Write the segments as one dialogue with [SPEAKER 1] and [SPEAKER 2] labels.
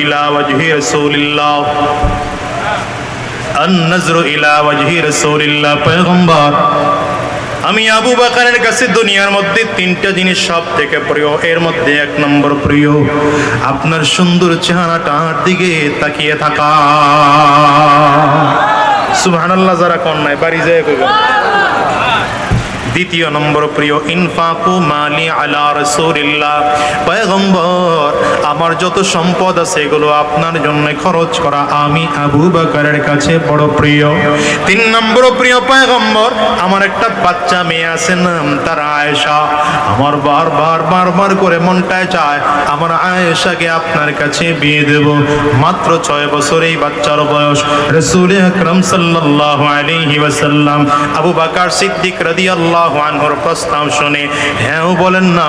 [SPEAKER 1] ইলা ওয়াজহি রাসূলিল্লাহ আন-নাযরু ইলা ওয়াজহি রাসূলিল্লাহ। পয়গম্বর, আমি আবু বকরের কাছে দুনিয়ার মধ্যে তিনটা জিনিস সব থেকে প্রিয়। এর মধ্যে এক নম্বর প্রিয় আপনার সুন্দর চেহারাটার দিকে তাকিয়ে থাকা। সুবহানাল্লাহ, যারা কোন নাই বাড়ি যায় কইবেন। দ্বিতীয় নম্বর প্রিয় ইনফাকু মালি আলা রাসূলিল্লাহ। পয়গম্বর, আমার যত সম্পদ আছে এগুলো আপনার জন্য খরচ করা আমি আবু বকরের কাছে বড় প্রিয়। তিন নম্বর প্রিয় পয়গম্বর, আমার একটা বাচ্চা মেয়ে আছে, নাম তার আয়েশা। আমার বারবার করে মনটায় চায় আমার আয়েশাকে আপনার কাছে বিয়ে দেব। মাত্র 6 বছর এই বাচ্চার বয়স। রাসূল আকরাম সাল্লাল্লাহু আলাইহি ওয়াসাল্লাম আবু বকর সিদ্দিক রাদিয়াল্লাহু আনহুর প্রস্তাব শুনে হ্যাঁও বলেন না,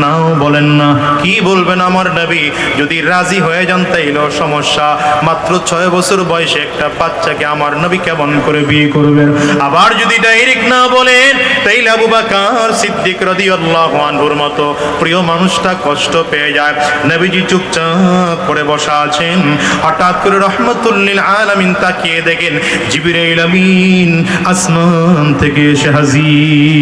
[SPEAKER 1] নাও বলেন না। কি বলবেন আমার নবী? যদি রাজি হয়ে যান তাইলেও সমস্যা। মাত্র 6 বছর বয়সে একটা বাচ্চাকে আমার নবী কেমন করে বিয়ে করবেন? আবার যদি ডাইরেক্ট না বলেন তাইলে আবু বকর সিদ্দিক রাদিয়াল্লাহু আনহুর মতো প্রিয় মানুষটা কষ্ট পেয়ে যায়। নবীজি চুপচাপ করে বসা আছেন। হঠাৎ করে রহমাতুল লিল আলামিন তাকিয়ে দেখেন জিবরাইল আমিন আসমান থেকে এসে হাজির।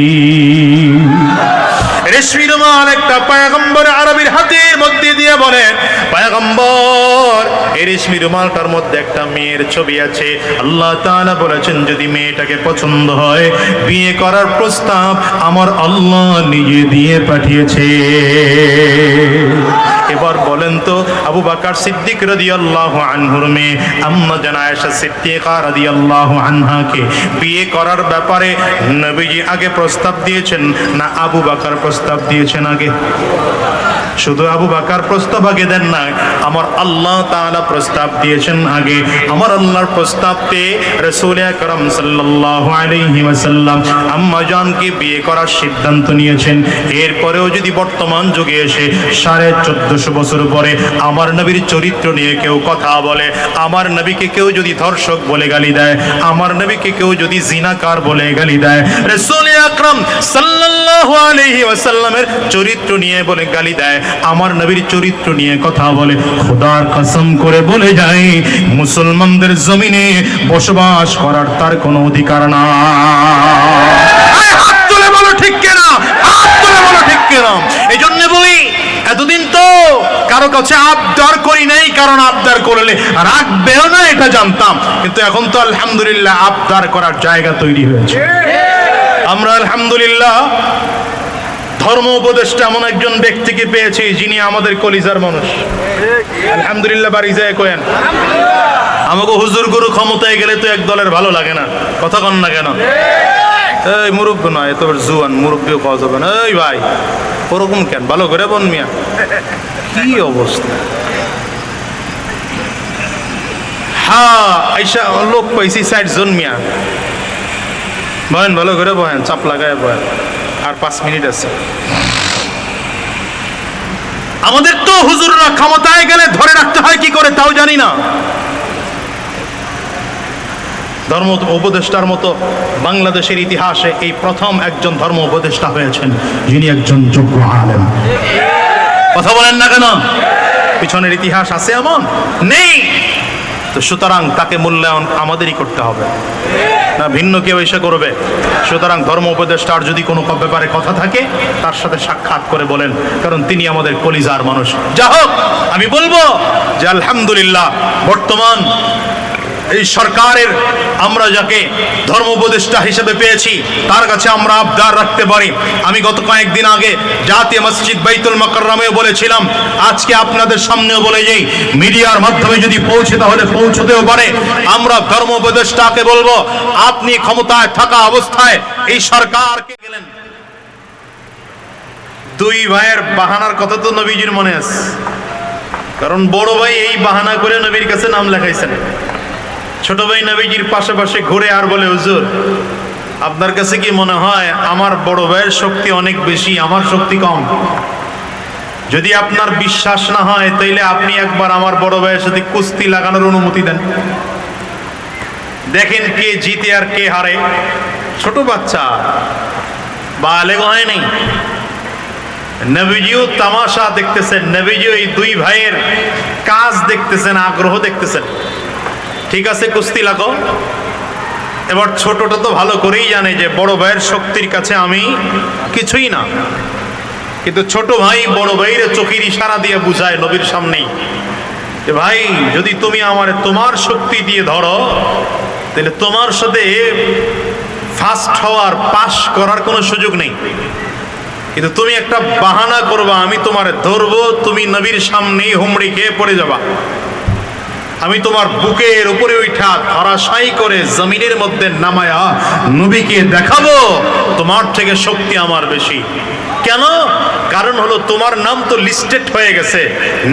[SPEAKER 1] রেশমি রুমাল একটা পয়গম্বর আরবীর হাতের মধ্যে দিয়ে বলেন, পয়গম্বর, এই রেশমি রুমালটার মধ্যে একটা মেয়ের ছবি আছে। আল্লাহ তাআলা বলেছেন যদি মেয়েটাকে পছন্দ হয় বিয়ে করার প্রস্তাব আমার আল্লাহ নিজে দিয়ে পাঠিয়েছে। এবার বলেন তো আবু বকর সিদ্দিক রাদিয়াল্লাহু আনহুর মেয়ে আম্মা জান আয়েশা সিদ্দিকা রাদিয়াল্লাহু আনহাকে বিয়ে করার ব্যাপারে নবীজি আগে প্রস্তাব দিয়েছেন না আবু বকর প্রস্তাব দিয়েছেন আগে? শুধু আবু বকর প্রস্তাব আগে দেন না, আমার আল্লাহ তাআলা প্রস্তাব দিয়েছেন আগে। আমার আল্লাহর প্রস্তাব পেয়ে রাসূল আকরাম সাল্লাল্লাহু আলাইহি ওয়াসাল্লাম আম্মা জানকে বিয়ে করার সিদ্ধান্ত নিয়েছেন। এরপরেও যদি বর্তমান যুগে এসে 1450 বছর পরে আমার নবীর চরিত্র নিয়ে কেউ কথা বলে, আমার নবীকে কেউ যদি ধর্ষক বলে গালি দেয়, আমার নবীকে কেউ যদি জিনাকার বলে গালি দেয়, রাসূল আকরাম সাল্লাল্লাহু আলাইহি ওয়াসাল্লামের চরিত্র নিয়ে বলে গালি দেয়, আমার নবীর চরিত্র নিয়ে কথা বলে, খোদার কসম করে বলে যায় মুসলমানদের জমিনে বসবাস করার তার কোনো অধিকার না। হাত তুলে বলো ঠিক কিনা, হাত তুলে বলো ঠিক কিনা। এই জন্য বলি এতদিন তো কারো কাছে আবদার করি নাই, কারণ আবদার করলে রাখবেও না এটা জানতাম। কিন্তু এখন তো আলহামদুলিল্লাহ আবদার করার জায়গা তৈরি হয়েছে। আমরা আলহামদুলিল্লাহ ধর্ম উপদেষ্টা এমন একজন ব্যক্তিকে পেয়েছি যিনি আমাদের কলিজার মানুষ। আলহামদুলিল্লাহ বাড়ি যায় কোয়েন আমাকে হুজুর গুরু ক্ষমতায় গেলে তো এক দলের ভালো লাগে না, কথা কন না কেন? এই মুরব্বী নয়, এত জুয়ান মুরব্বীও পাওয়া যাবে না। এই ভাই ওরকম কেন? ভালো করে বন মিয়া, কি অবস্থা। হ্যাঁ আইসা লোক পাইছি 60 জন মিয়া। বহেন ভালো করে বহেন, চাপ লাগায় বহেন, আর 5 মিনিট আছে। আমাদের তো হুজুররা ক্ষমতায় গেলে ধরে রাখতে হয় কি করে তাও জানি না। ধর্ম উপদেষ্টার মতো বাংলাদেশের ইতিহাসে এই প্রথম একজন ধর্ম উপদেষ্টা হয়েছেন যিনি একজন যোগ্য আলেম। কথা বলেন না কেন? পিছনের ইতিহাস আছে এমন? নেই। তো সুতরাং তাকে মূল্যায়ন আমাদেরই করতে হবে, না ভিন্ন কেউ এসে করবে? সুতরাং ধর্ম উপদেষ্টার যদি কোনো ব্যাপারে কথা থাকে তার সাথে সাক্ষাৎ করে বলেন, কারণ তিনি আমাদের কলিজার মানুষ। যা হোক, আমি বলবো যে আলহামদুলিল্লাহ বর্তমান এই সরকারের আমরা যাকে ধর্ম উপদেষ্টা হিসেবে পেয়েছি তার কাছে আমরা আবদার রাখতে পারি। আমি গত কয়েকদিন আগে জাতীয় মসজিদ বাইতুল মুকাররমেও বলেছিলাম, আজকে আপনাদের সামনেও বলে যাই, মিডিয়ার মাধ্যমে যদি পৌঁছে তাহলে পৌঁছতেও পারে। আমরা ধর্ম উপদেষ্টাকে বলবো, আপনি ক্ষমতায় থাকা অবস্থায় এই সরকারকে গেলেন, 2 ভাইয়ের বাহানার কথা তো নবীজির মনে আছে, কারণ বড় ভাই এই বাহানা করে নবীর কাছে নাম লেখাইছেন। ছোট ভাই নবীজির পাশে ঘুরে আর বলে, হুজুর আপনার কাছে কি মনে হয় আমার বড় ভাইয়ের শক্তি অনেক বেশি, আমার শক্তি কম? যদি আপনার বিশ্বাস না হয় তাইলে আপনি একবার আমার বড় ভাইয়ের সাথে কুস্তি লাগানোর অনুমতি দেন, দেখেন কে জিতে আর কে হারে। ছোট বাচ্চা, বালেগ হয় নাই, নবীজিও তামাশা দেখতেছেন, নবীজিও এই দুই ভাইয়ের কাজ দেখতেছেন, আগ্রহ দেখতেছেন। ঠিক আছে, কুস্তি লাগো। এবার ছোটটা তো ভালো করেই জানে যে বড় ভাইয়ের শক্তির কাছে আমি কিছুই না, কিন্তু ছোট ভাই বড় ভাইয়ের চোখের ইশারা দিয়ে বুঝায় নবীর সামনেই যে ভাই, যদি তুমি আমার তোমার শক্তি দিয়ে ধরো তাহলে তোমার সাথে ফার্স্ট হওয়ার, পাস করার কোনো সুযোগ নেই, কিন্তু তুমি একটা বাহানা করবা, আমি তোমার ধরবো, তুমি নবীর সামনেই হুমড়ি খেয়ে পড়ে যাবা। আমি তোমার বুকের উপরে উঠা ধরাশায়ী করে জমিনের মধ্যে নামায়া নবীকে দেখাবো তোমার থেকে শক্তি আমার বেশি। কেন? কারণ হলো তোমার নাম তো লিস্টেড হয়ে গেছে,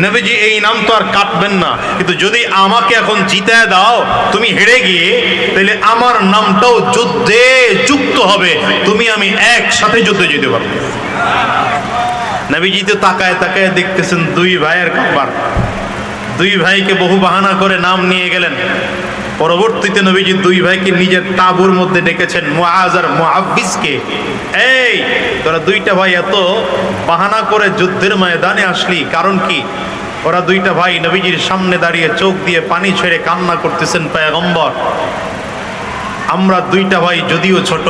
[SPEAKER 1] নবীজি এই নাম তো আর কাটবেন না। কিন্তু যদি আমাকে এখন জিতায় দাও, তুমি হেরে গিয়ে, তাহলে আমার নামটাও যুদ্ধে যুক্ত হবে, তুমি আমি একসাথে যুদ্ধে যেতে পারবো। নবীজি তো তাকায় তাকায় দেখতেছেন দুই ভাইয়ের ব্যাপার। দুই ভাইকে বহু বাহানা করে নাম নিয়ে গেলেন। পরবর্তীতে নবীজি দুই ভাইকে নিজের তাঁবুর মধ্যে ডেকেছেন, মুআজ আর মুআব্বিসকে। এই তোরা দুইটা ভাই এত বাহানা করে যুদ্ধের ময়দানে আসলি, কারণ কি? ওরা দুইটা ভাই নবীজির সামনে দাঁড়িয়ে চোখ দিয়ে পানি ছেড়ে কান্না করতেছেন, পয়গম্বর আমরা দুইটা ভাই যদিও ছোট,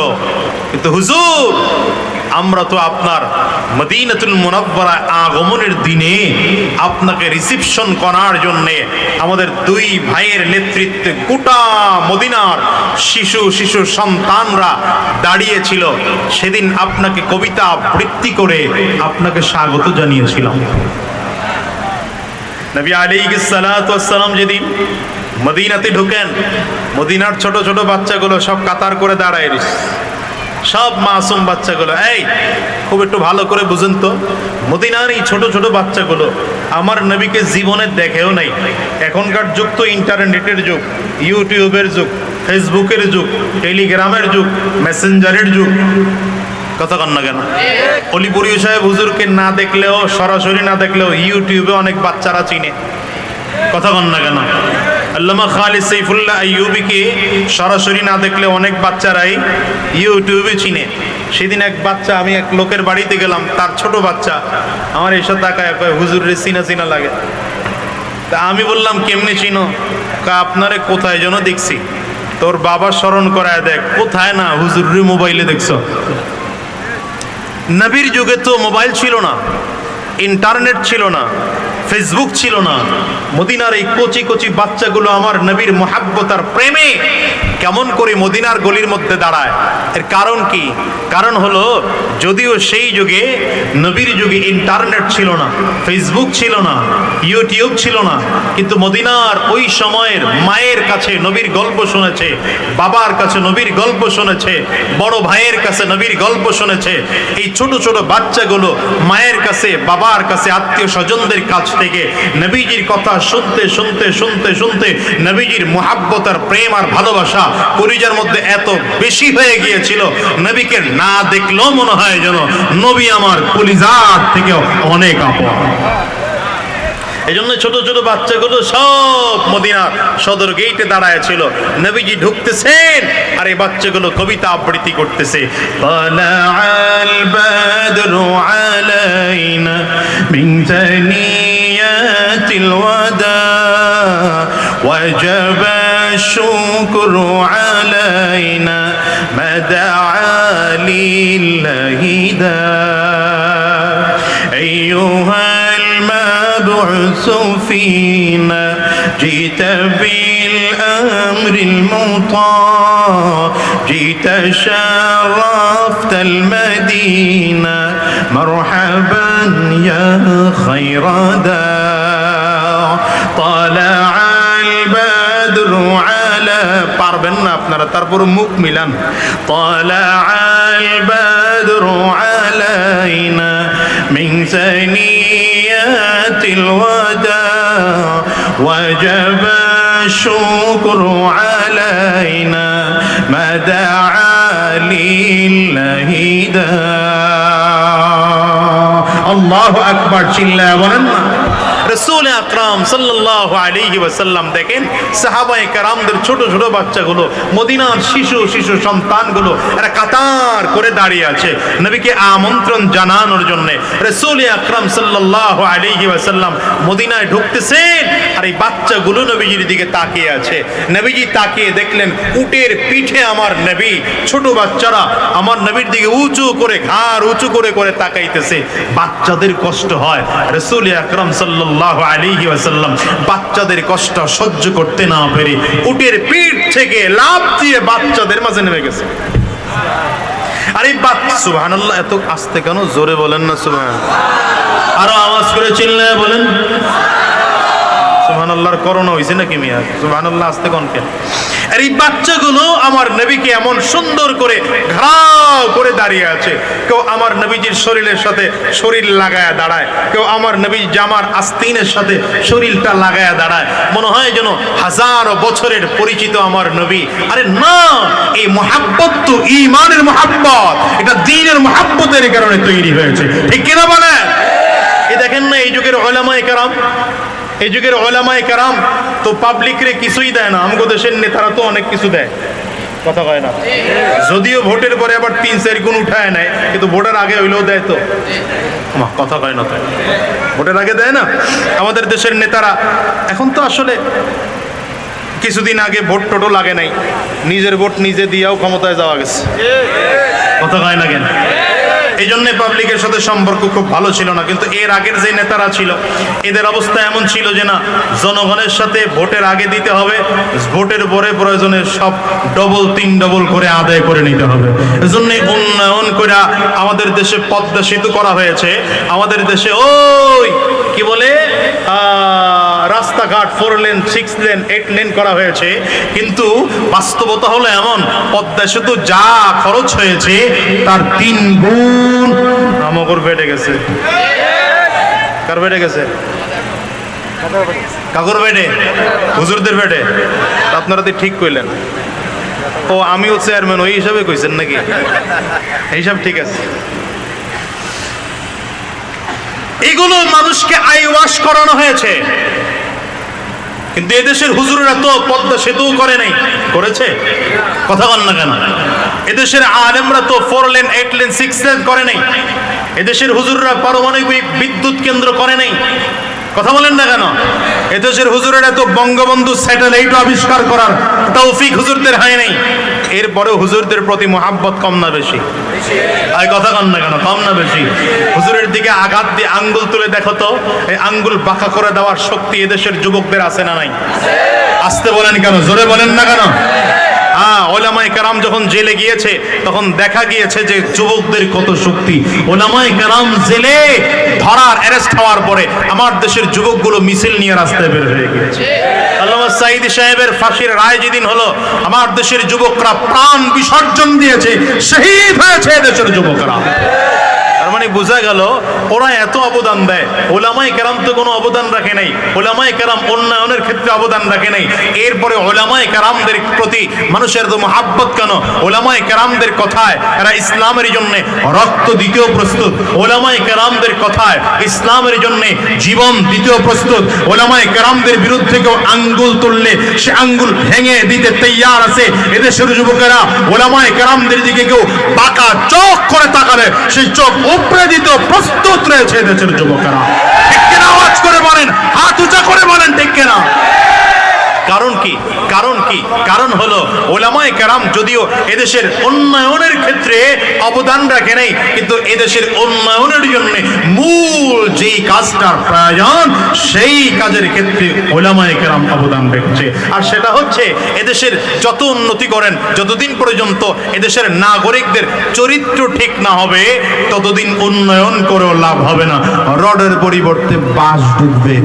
[SPEAKER 1] কিন্তু হুজুর আমরা তো আপনার মদিনাতুল মুনাওয়ারা আগমনের দিনে আপনাকে রিসিপশন করার জন্য আমাদের দুই ভাইয়ের নেতৃত্বে গোটা মদিনার শিশু শিশু সন্তানরা দাঁড়িয়েছিল। সেদিন আপনাকে কবিতা আবৃত্তি করে আপনাকে স্বাগত জানিয়েছিলাম। নবী আলাইহিস সালাতু ওয়াস সালাম যেদিন মদিনাতে ঢোকেন, মদিনার ছোট ছোট বাচ্চাগুলো সব কাতার করে দাঁড়ায় রয়েছে, সব মাসুম বাচ্চাগুলো। এই খুব একটু ভালো করে বুঝেন তো, মদিনার এই ছোট ছোট বাচ্চাগুলো আমার নবীকে জীবনে দেখেও নাই। এখনকার যুগ তো ইন্টারনেটের যুগ, ইউটিউবের যুগ, ফেসবুকের যুগ, টেলিগ্রামের যুগ, মেসেঞ্জারের যুগ। কথা কন না কেন? অলিপুরি সাহেব হুজুরকে না দেখলেও, সরাসরি না দেখলেও ইউটিউবে অনেক বাচ্চারা চিনে। কথা কন না কেন? আল্লামা খালিদ সাইফুল্লাহ আইয়ুবীকে সরাসরি না দেখলে অনেক বাচ্চারাই ইউটিউবে চিনে। সেদিন এক বাচ্চা, আমি এক লোকের বাড়িতে গেলাম, তার ছোট বাচ্চা আমার এসব তাকায় কয় হুজুরের চিনা চিনা লাগে। তা আমি বললাম কেমনে চিনো? আপনারে কোথায় যেন দেখছি। তোর বাবা স্মরণ করায় দেখ। কোথায়? না হুজুরের মোবাইলে দেখছো। নবীর যুগে তো মোবাইল ছিল না, ইন্টারনেট ছিল না, ফেসবুক ছিল না। মদিনার এই কচি কচি বাচ্চাগুলো আমার নবীর মোহাব্বত আর প্রেমে কেমন করে মদিনার গলির মধ্যে দাঁড়ায়। এর কারণ কি? কারণ হলো, যদিও সেই যুগে নবীর যুগে ইন্টারনেট ছিল না, ফেসবুক ছিল না, ইউটিউব ছিল না, কিন্তু মদিনার ওই সময়ের মায়ের কাছে নবীর গল্প শুনেছে, বাবার কাছে নবীর গল্প শুনেছে, বড় ভাইয়ের কাছে নবীর গল্প শুনেছে। এই ছোট ছোট বাচ্চাগুলো মায়ের কাছে, বাবার কাছে, আত্মীয় স্বজনদের কাছ থেকে নবীজির কথা শুনতে শুনতে শুনতে শুনতে নবীজির মুহাব্বত আর প্রেম আর ভালোবাসা কলিজার মধ্যে এত বেশি হয়ে গিয়েছিল, নবীকে না দেখলেও মনে হয় যেন নবী আমার কলিজার থেকেও অনেক আপন। এই জন্য ছোট ছোট বাচ্চাগুলো সব মদিনার সদর গেইটে দাঁড়ায় ছিল। নবীজি ঢুকতেছেন আর এই বাচ্চাগুলো কবিতা আবৃত্তি করতেছে। তালাআল বাদরু আলাইনা মিন তানিয়াতিল ওয়াদা ওয়াজাবা শুকরু আলাইনা মাদাআ লিল্লাহি দা আইয়ুহাল مبعوث فينا جئت بالأمر المطاع جئت شرفت المدينة مرحبا يا خير داع طلع البدر على পারবেন না আপনারা, তারপর মুখ মিলান। طلع البدر علينا من ثنيات الوداع وجب الشكر علينا ما دعا لله داع الله أكبر চিল্লায়া বলেন না। রাসূল আকরাম সাল্লাল্লাহু আলাইহি ওয়াসাল্লাম দেখেন সাহাবায়ে কেরামদের ছোট ছোট বাচ্চাগুলো, মদিনার শিশু শিশু সন্তানগুলো এরা কাতার করে দাঁড়িয়ে আছে নবীকে আমন্ত্রণ জানানোর জন্য। রাসূল আকরাম সাল্লাল্লাহু আলাইহি ওয়াসাল্লাম মদিনায় ঢুকতেছেন আর এই বাচ্চাগুলো নবীজির দিকে তাকিয়ে আছে। নবীজি তাকিয়ে দেখলেন উটের পিঠে আমার নবী, ছোট বাচ্চারা আমার নবীর দিকে উঁচু করে ঘাড় উঁচু করে করে তাকাইতেছে। বাচ্চাদের কষ্ট হয়, রাসূল আকরাম সাল্লাল্লাহু আলাইহি ওয়াসাল্লাম বাচ্চাদের কষ্ট সহ্য করতে না পেরে উটের পিঠ থেকে লাফ দিয়ে বাচ্চাদের মাঝে নেমে গেছে। আরে বাচ্চা, সুবহানাল্লাহ, এত আস্তে কেন? জোরে বলেন না সুবহানাল্লাহ, আরো আওয়াজ করে চিল্লায় বলেন সুবহানাল্লাহর করোনা হইছে নাকি মিয়া? সুবহানাল্লাহ আস্তে কোন কেন? আর এই বাচ্চাগুলো আমার নবীকে এমন সুন্দর করে ঘেরাও করে দাঁড়িয়ে আছে। কেউ আমার নবীজির শরীরের সাথে শরীর লাগায়া দাঁড়ায়, কেউ আমার নবীর জামার আস্তিনের সাথে শরীরটা লাগায়া দাঁড়ায়, মনে হয় যেন হাজারো বছরের পরিচিত আমার নবী। আরে না, এই মুহাব্বত তো ঈমানের মুহাব্বত, এটা দ্বীনের মুহাব্বতের কারণে তৈরি হয়েছে, ঠিক কিনা বলেন? এই দেখেন না, এই যুগের উলামায়ে কেরাম, এই যুগের ওলামায়ে কেরাম তো পাবলিকরে কিছুই দেয় না। আমাদের দেশের নেতারা তো অনেক কিছু দেয়, কথা কয় না? যদিও ভোটের পরে আবার 3-4 গুণ উঠায় নেয়, কিন্তু ভোটের আগে হইলেও দেয় তো, কথা কয় না? ভোটের আগে দেয় না আমাদের দেশের নেতারা। এখন তো আসলে কিছুদিন আগে ভোট টোটো লাগে নাই, নিজের ভোট নিজে দিয়েও ক্ষমতায় যাওয়া গেছে, কথা কয় না কেন? এই জন্য পাবলিকের সাথে সম্পর্ক খুব ভালো ছিল না। কিন্তু এর আগের যে নেতারা ছিল এদের অবস্থা এমন ছিল যে না, জনগণের সাথে ভোটের আগে দিতে হবে, ভোটের পরে প্রয়োজনে সব ডবল 3 ডবল করে আদায় করে নিতে হবে। এজন্য উন্নয়ন করে আমাদের দেশে পদ্মা সেতু করা হয়েছে, আমাদের দেশে ওই কি বলে রাস্তাঘাট 4 লেন 6 লেন 8 লেন করা হয়েছে। কিন্তু বাস্তবতা হলো এমন, পদ্মা সেতু যা খরচ হয়েছে তার 3 গুণ আমগর বেড়ে গেছে। কার বেড়ে গেছে? কাকুর বেড়ে, হুজুরদের বেড়ে। আপনারা তো ঠিক কইলেন। ও আমিও চেয়ারম্যান, ওই হিসাবে কইছেন নাকি? হিসাব ঠিক আছে। এগুলো মানুষকে আইওয়াশ করানো হয়েছে, কিন্তু এদেশের হুজুরেরা তো পদ্মা সেতু করে নাই, করেছে? কথা বল না কেন? এদেশের আলেমরা তো 4 লেন 8 লেন 6 লেন করে নাই। এদেশের হুজুররা পারমাণবিক বিদ্যুৎ কেন্দ্র করে নাই, কথা বলেন না কেন? এদেশের হুজুরেরা তো বঙ্গবন্ধু স্যাটেলাইট আবিষ্কার করার তৌফিক হুজুরদের হয় নাই। এরপরেও হুজুরদের প্রতি মোহাব্বত কম না বেশি? আর কথা কন না কেন? কম না বেশি? হুজুরের দিকে আঘাত দিয়ে আঙ্গুল তুলে দেখো তো, এই আঙ্গুল বাঁকা করে দেওয়ার শক্তি এদেশের যুবকদের আছে না নাই? আসতে বলেন কেন? জোরে বলেন না কেন? ওলামায়ে কেরাম যখন জেলে গিয়েছে তখন দেখা গিয়েছে যে যুবকদের কত শক্তি। ওলামায়ে কেরাম জেলে ধরার অ্যারেস্ট হওয়ার পরে আমার দেশের যুবকগুলো মিছিল নিয়ে রাস্তায় বের হয়ে গিয়েছে। আল্লামা সাঈদী সাহেবের ফাঁসির রায় যেদিন হলো, আমার দেশের যুবকরা প্রাণ বিসর্জন দিয়েছে, শহীদ হয়েছে দেশের যুবকরা। তার মানে বোঝা গেল ওরা এত অবদান দেয়, ওলামায়ে কেরাম তো কোনো অবদান রাখে নাই। ওলামায়ে কেরাম উন্নয়নের ক্ষেত্রে অবদান রাখে নাই। এরপরে ওলামায়ে কেরামদের প্রতি মানুষের তো মহাব্বত কেন? ওলামায়ে কেরামদের কথায় এরা ইসলামের জন্য রক্ত দিতেও প্রস্তুত, ওলামায়ে কেরামদের কথায় ইসলামের জন্য জীবন দিতেও প্রস্তুত। ওলামায়ে কেরামদের বিরুদ্ধে কেউ আঙ্গুল তুললে সে আঙ্গুল ভেঙে দিতে তৈয়ার আছে এদেশের যুবকেরা। ওলামায়ে কেরামদের দিকে কেউ বাঁকা চোখ করে তাকালে সেই চোখ উপরে দিতেও প্রস্তুত রয়েছে দেশের যুবকেরা। ঠিক কিনা? আওয়াজ করে বলেন, হাত উঁচা করে বলেন, ঠিক কিনা? কারণ কি? কারণ কি? কারণ হলো ওলামায়ে কেরাম যদিও এদেশের উন্নয়নের ক্ষেত্রে অবদান রাখে নাই, কিন্তু এদেশের উন্নয়নের জন্য মূল যেই কাজটার প্রয়োজন সেই কাজের ক্ষেত্রে ওলামায়ে কেরাম অবদান রেখেছে। আর সেটা হচ্ছে এদেশের যত উন্নতি করেন, যতদিন পর্যন্ত এদেশের নাগরিকদের চরিত্র ঠিক না হবে ততদিন উন্নয়ন করেও লাভ হবে না, রডের পরিবর্তে বাঁশ ডুববে।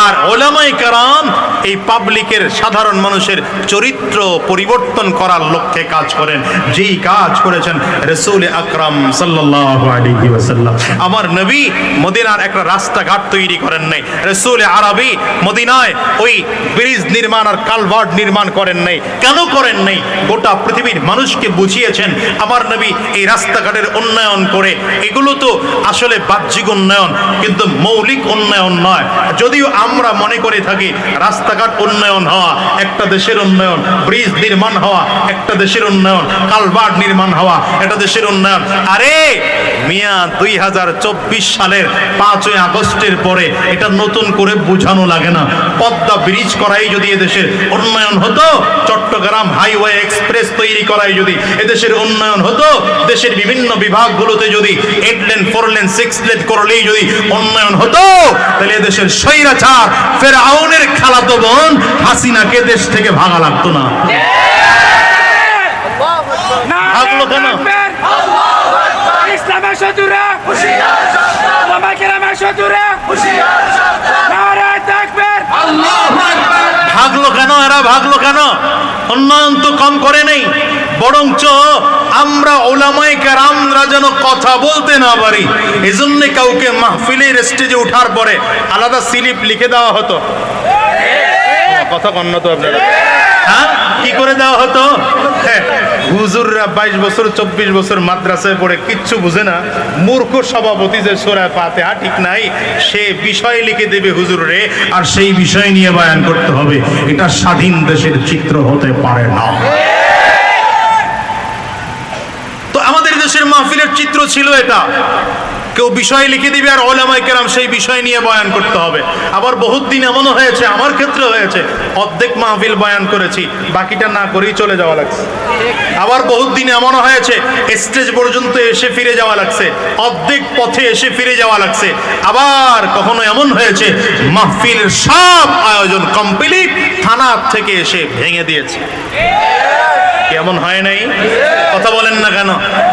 [SPEAKER 1] আর ওলামায়ে কেরাম এই পাবলিকের সাধারণ মানুষের চরিত্র পরিবর্তন করার লক্ষ্যে কাজ করেন, যেই কাজ করেছেন রাসূল আকরাম সাল্লাল্লাহু আলাইহি ওয়াসাল্লাম। আমার নবী মদিনার একটা রাস্তাঘাট তৈরি করেন নাই, রাসূল আরবি মদিনায় ওই ব্রিজ নির্মাণ আর কালভার্ট নির্মাণ করেন নাই। কেন করেন নাই? গোটা পৃথিবীর মানুষকে বুঝিয়েছেন আমার নবী এই রাস্তাঘাটের উন্নয়ন করে, এগুলো তো আসলে বাহ্যিক উন্নয়ন কিন্তু মৌলিক উন্নয়ন নয়। যদিও আমরা মনে করে থাকি রাস্তাঘাট উন্নয়ন হওয়া একটা দেশের উন্নয়ন, ব্রিজ নির্মাণ হওয়া একটা দেশের উন্নয়ন, কালভার্ট নির্মাণ হওয়া একটা দেশের উন্নয়ন। আরে মিয়া 2024 সালের 5ই আগস্টের পরে এটা নতুন করে বোঝানো লাগে না। পদ্মা ব্রিজ করাই যদি এদেশের উন্নয়ন হতো, চট্টগ্রাম হাইওয়ে এক্সপ্রেস তৈরি করাই যদি এদেশের উন্নয়ন হতো, দেশের বিভিন্ন বিভাগগুলোতে যদি 8 লেন 4 লেন 6 লেন করলেই যদি উন্নয়ন হতো, তাহলে এদেশের স্বৈরাচার ফেরাউনের খালাতো বোন হাসিনাকে দেশ থেকে ভাগা লাগতো না। ভাগলো কেন?
[SPEAKER 2] ইসলামের শত্রুরা হুঁশিয়ার সাবধান, ওলামা কেরামের শত্রুরা হুঁশিয়ার সাবধান, নারে তাকবীর, আল্লাহু আকবার।
[SPEAKER 1] ভাগলো কেন? এরা ভাগলো কেন? উন্নয়ন তো কম করে নেই, বরঞ্চ আমরা ওলামায়ে কেরামরা যেন কথা বলতে না পারি এজন্য কাউকে মাহফিলের স্টেজে ওঠার পরে আলাদা স্লিপ লিখে দেওয়া হতো। কথা কন না তো আপনারা? হ্যাঁ, কি করে দেওয়া হতো? হ্যাঁ, হুজুররা 22 বছর 24 বছর মাদ্রাসায় পড়ে কিচ্ছু বুঝে না, মূর্খ সভাপতি যে সূরা ফাতিহা ঠিক নাই সে বিষয় লিখে দেবে হুজুররে, আর সেই বিষয় নিয়ে বয়ান করতে হবে। এটা স্বাধীন দেশের চিত্র হতে পারে না। তো আমাদের দেশের মাহফিলের চিত্র ছিল এটা, কেউ বিষয় লিখে দিবে আর ওলামায়ে কেরাম সেই বিষয় নিয়ে বয়ান করতে হবে। আবার বহুত দিন এমনও হয়েছে, আমার ক্ষেত্রে হয়েছে, অর্ধেক মাহফিল বয়ান করেছি, বাকিটা না করেই চলে যাওয়া লাগছে। আবার বহুত দিন এমনও হয়েছে স্টেজ পর্যন্ত এসে ফিরে যাওয়া লাগছে, অর্ধেক পথে এসে ফিরে যাওয়া লাগছে। আবার কখনো এমন হয়েছে মাহফিলের সব আয়োজন কমপ্লিট, থানা থেকে এসে ভেঙে দিয়েছে। কেমন হয় নাই? কথা বলেন না কেন?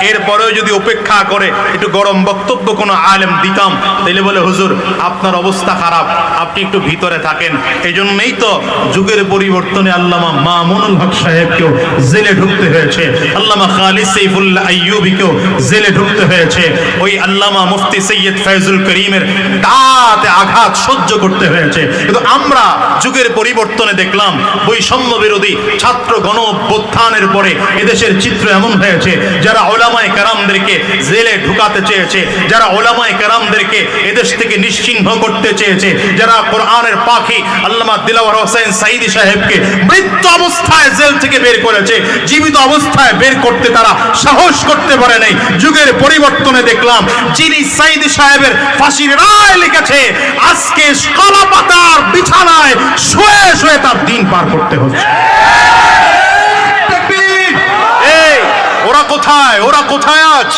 [SPEAKER 1] এরপরেও যদি উপেক্ষা করে একটু গরম বক্তব্য কোনো আলেম দিতাম, তাইলে বলে হুজুর আপনার অবস্থা খারাপ, আপনি একটু ভিতরে থাকেন। এই জন্যই তো যুগের পরিবর্তনে আল্লামা মামুনুল হক সাহেবকেও জেলে ঢুকতে হয়েছে, আল্লামা খালিদ সাইফুল্লাহ আইয়ুবীকেও জেলে ঢুকতে হয়েছে, ওই আল্লামা মুফতি সৈয়দ ফয়জুল করিমের দাঁতে আঘাত সহ্য করতে হয়েছে। কিন্তু আমরা যুগের পরিবর্তনে দেখলাম বৈষম্য বিরোধী ছাত্র গণ অভ্যুত্থানের পরে এদেশের চিত্র এমন হয়েছে, যারা ওলামায়ে কেরামদেরকে জেলে ঢুকাতে চেয়েছে, যারা ওলামায়ে কেরামদেরকে এদেশ থেকে নিশ্চিহ্ন করতে চেয়েছে, যারা কোরআনের পাখি আল্লামা দিলওয়ার হোসেন সাঈদী সাহেবকে মৃত অবস্থায় জেল থেকে বের করেছে, জীবিত অবস্থায় বের করতে তারা সাহস করতে পারে নাই। যুগের পরিবর্তনে দেখলাম যিনি সাঈদী সাহেবের ফাঁসির রায় লিখেছে, আজকে কলাপাতার বিছানায় শুয়ে শুয়ে তার দিন পার করতে হচ্ছে। ওরা কোথায়? ওরা কোথায় আজ?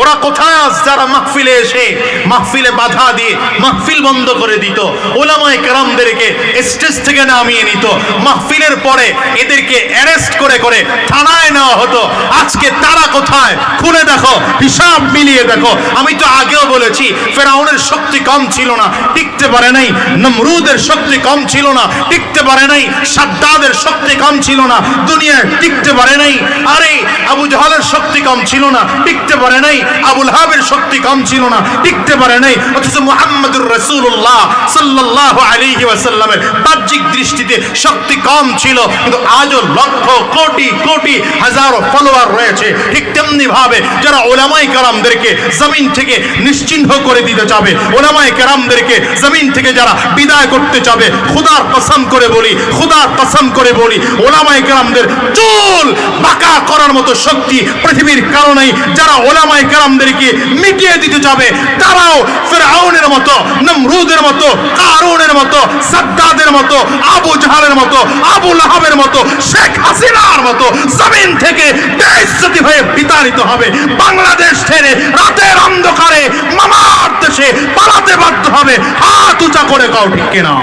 [SPEAKER 1] ওরা কোথায় আজ যারা মাহফিলে এসে মাহফিলে বাধা দিয়ে মাহফিল বন্ধ করে দিত, ওলামায়ে কেরামদেরকে স্টেজ থেকে নামিয়ে নিত, মাহফিলের পরে এদেরকে অ্যারেস্ট করে করে থানায় নেওয়া হতো? আজকে তারা কোথায়? খুলে দেখো, হিসাব মিলিয়ে দেখো। আমি তো আগেও বলেছি ফেরাউনের শক্তি কম ছিল না, টিকতে পারে নাই। নমরুদের শক্তি কম ছিল না, টিকতে পারে নাই। সাদ্দাদের শক্তি কম ছিল না, দুনিয়ায় টিকতে পারে নাই। আরে আবু জাহালের শক্তি কম ছিল না, টিকতে পারে নাই। আবুল হাবের শক্তি কম ছিল না, টিকতে পারে নাই। অথচ মুহাম্মদুর রাসূলুল্লাহ সাল্লাল্লাহু আলাইহি ওয়াসাল্লামের বাহ্যিক দৃষ্টিতে শক্তি কম ছিল, কিন্তু আজও লক্ষ কোটি কোটি হাজারো ফলোয়ার রয়েছে। ঠিক তেমনি ভাবে যারা ওলামায়ে কেরামদেরকে জমিন থেকে নিশ্চিহ্ন করে দিতে চাবে, ওলামায়ে কেরামদেরকে জমিন থেকে যারা বিদায় করতে চাবে, খোদার কসম করে বলি, খোদার কসম করে বলি, ওলামায়ে কেরামদের চুল বাঁকা করার মতো শক্তি পৃথিবীর কারণেই যারা ওলামায়ে কেরামদেরকে মিটিয়ে দিতে যাবে, তারাও ফিরআউনের মতো, নমরুদের মতো, কারুনের মতো, সাদ্দাদের মতো, আবু জাহালের মতো, আবু লাহাবের মতো, শেখ হাসিনার মতো জমিন থেকে বেইজ্জতি হয়ে বিতাড়িত হবে। বাংলাদেশ ছেড়ে রাতের অন্ধকারে মামার দেশে পালাতে বাধ্য হবে। হাত উঁচা করে কাও, ঠিক কিনা?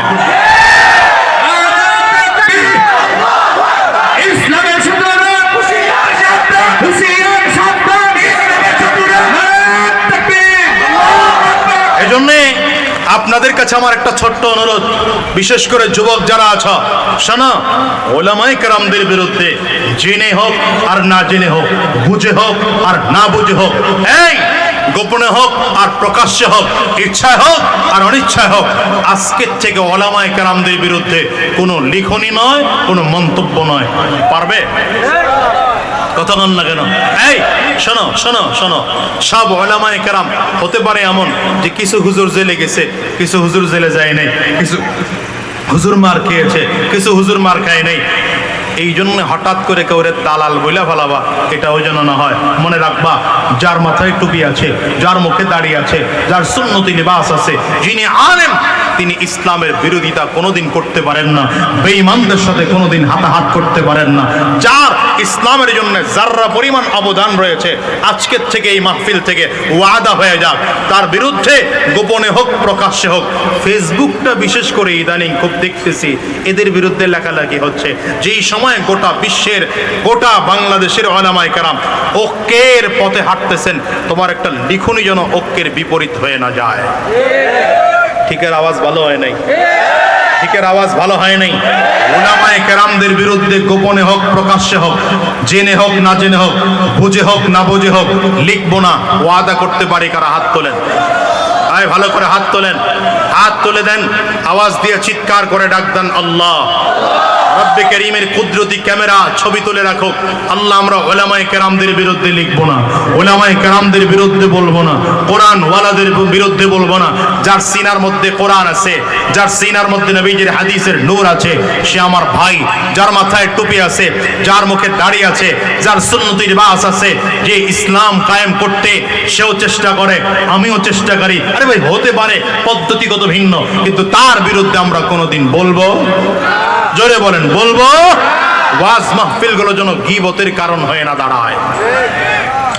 [SPEAKER 1] আপনার আপনাদের কাছে আমার একটা ছোট্ট অনুরোধ, বিশেষ করে যুবক যারা আছো, শোনো, ওলামায়ে কেরামদের বিরুদ্ধে জেনে হোক আর না জেনে হোক, বুঝে হোক আর না বুঝে হোক, এই গোপনে হোক আর প্রকাশ্যে হোক, ইচ্ছায় হোক আর অনিচ্ছায় হোক, আজকের থেকে ওলামায়ে কেরামদের বিরুদ্ধে কোনো লিখনি নয়, কোনো মন্তব্য নয়। পারবে? কথা বল না কেন? এই শোনো শোনো শোনো, সব ওলামায়ে কেরাম হতে পারে এমন যে কিছু হুজুর জেলে গেছে, কিছু হুজুর জেলে যায় নাই, কিছু হুজুর মার খেয়েছে, কিছু হুজুর মার খায় নাই। এই জন্য হঠাৎ করে কেউ দালাল বইলা ফেলাবা, এটাও যেন না হয়। মনে রাখবা, যার মাথায় টুপি আছে, যার মুখে দাড়ি আছে, যার সুন্নতি লিবাস আছে, যিনি আলেম, তিনি ইসলামের বিরোধিতা কোনোদিন করতে পারেন না, বেঈমানদের সাথে কোনোদিন হাতাহাত করতে পারেন না। যার ইসলামের জন্য যাররা পরিমাণ অবদান রয়েছে, আজকের থেকে এই মাহফিল থেকে ওয়াদা হয়ে যাক, তার বিরুদ্ধে গোপনে হোক প্রকাশ্যে হোক। ফেসবুকটা বিশেষ করে ইদানিং খুব দেখতেছি এদের বিরুদ্ধে লেখালেখি হচ্ছে। যেই সময় গোটা বিশ্বের, গোটা বাংলাদেশের ওলামায়ে কেরাম ঐক্যের পথে হাঁটতেছেন, তোমার একটা লিখনি যেন ঐক্যের বিপরীত হয়ে না যায়। ঠিকের আওয়াজ ভালো হয় নাই, ঠিকের আওয়াজ ভালো হয় নাই। ওলামায়ে কেরামদের বিরুদ্ধে গোপনে হোক প্রকাশ্যে হোক, জেনে হোক না জেনে হোক, বুঝে হোক না বুঝে হোক, লিখবো না। ওয়াদা করতে পারি কারা? হাত তোলেন, আয় ভালো করে হাত তোলেন, হাত তুলে দেন, আওয়াজ দিয়ে চিৎকার করে ডাক দেন আল্লাহ। রব্বে করিমের কুদরতি ক্যামেরা ছবি তুলে রাখো। আল্লাহ, আমরা ওলামায়ে কেরামদের বিরুদ্ধে লিখবো না, ওলামায়ে কেরামদের বিরুদ্ধে বলবো না, কোরআন ওয়ালাদের বিরুদ্ধে বলবো না। যার সিনার মধ্যে কোরআন আছে, যার সিনার মধ্যে নবীজির হাদিসের নূর আছে, সে আমার ভাই। যার মাথায় টুপি আছে, যার মুখে দাড়ি আছে, যার সুন্নতির বাস আছে, যে ইসলাম কায়েম করতে সেও চেষ্টা করে, আমিও চেষ্টা করি। আরে ভাই, হতে পারে পদ্ধতিগত ভিন্ন, কিন্তু তার বিরুদ্ধে আমরা কোনোদিন বলবো, জোরে বলেন, বলবো। ওয়াজ মাহফিলগুলো যেন গীবতের কারণ হয়ে না দাঁড়ায়।